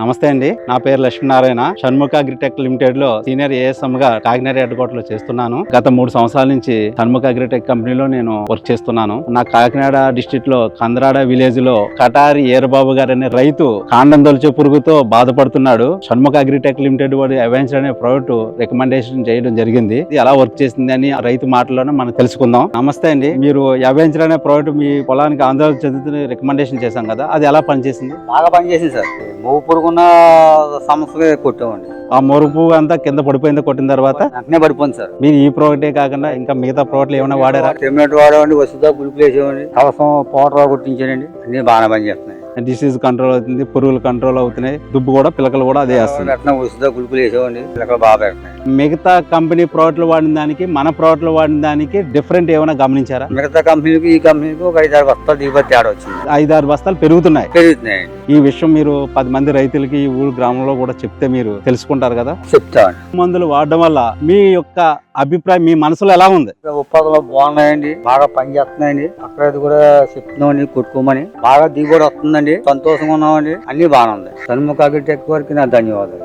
నమస్తే అండి, నా పేరు లక్ష్మీనారాయణ. షణ్ముఖ అగ్రిటెక్ లిమిటెడ్ లో సీనియర్ ఏఎస్ఎం గా కాకినాడ హెడ్ క్వార్టర్ లో చేస్తున్నాను. గత 3 సంవత్సరాల నుంచి షణ్ముఖ అగ్రిటెక్ కంపెనీలో నేను వర్క్ చేస్తున్నాను. నా కాకినాడ డిస్ట్రిక్ట్ లో కందరాడ విలేజ్ లో కటారి ఏరబాబు గారు అనే రైతు కాండం దొలిచే పురుగుతో బాధపడుతున్నాడు. షణ్ముఖ అగ్రిటెక్ లిమిటెడ్ వాడు అవెంచర్ అనే ప్రోడక్ట్ రికమెండేషన్ చేయడం జరిగింది. ఇది ఎలా వర్క్ చేసింది అని ఆ రైతు మాటల్లోనే మనం తెలుసుకుందాం. నమస్తే అండి, మీరు అవెంచర్ అనే ప్రోడక్ట్ మీ పొలానికి ఆందోళన చెందుతున్న రికమెండేషన్ చేశాం కదా, అది ఎలా పనిచేసింది? బాగా పనిచేసింది సార్. మూవు పురుగున్న సమస్య కొట్టామండి. ఆ మొరుపు అంతా కింద పడిపోయింది కొట్టిన తర్వాత వెంటనే పడిపోయింది సార్. మీరు ఈ ప్రోడక్టే కాకుండా ఇంకా మిగతా ప్రోడక్ట్లు ఏమైనా వాడారా? టెమ్లెట్ వాడామండి, వస్తుందా గుళికలు వేసామండి, కవసం పౌడర్ కొట్టించానండి. అన్ని బాగా పనిచేస్తున్నాయి. డిసీజ్ కంట్రోల్ అవుతుంది, పురుగులు కంట్రోల్ అవుతున్నాయి, దుబ్బు కూడా పిలకలు కూడా అదే వస్తుంది. వెంటనే వస్తుందా గుళికలు వేసామండి, పిల్లకలు బాగా పెడుతున్నాయి. మిగతా కంపెనీ ప్రోడక్ట్లు వాడిన దానికి మన ప్రోడక్ట్లు వాడిన దానికి డిఫరెంట్ ఏమైనా గమనించారా? మిగతా కంపెనీకి ఈ కంపెనీకి ఒక 5-6 బస్తాలు దిగుబడి తేడా వచ్చింది. 5-6 బస్తాలు పెరుగుతున్నాయి. పెరుగుతున్నాయండి. ఈ విషయం మీరు 10 మంది రైతులకి ఈ ఊరు గ్రామంలో కూడా చెప్తే మీరు తెలుసుకుంటారు కదా. చెప్తామండి. మందులు వాడడం వల్ల మీ యొక్క అభిప్రాయం మీ మనసులో ఎలా ఉంది? ఉత్పాదనలు బాగున్నాయండి, బాగా పనిచేస్తున్నాయండి. అక్కడ కూడా చెప్తున్నామండి కొట్టుకోమని. బాగా దిగుబడి వస్తుందండి, సంతోషంగా ఉన్నామండి. అన్ని బాగానే ఉంది. షణ్ముఖ అగ్రిటెక్ వారికి నా ధన్యవాదాలు.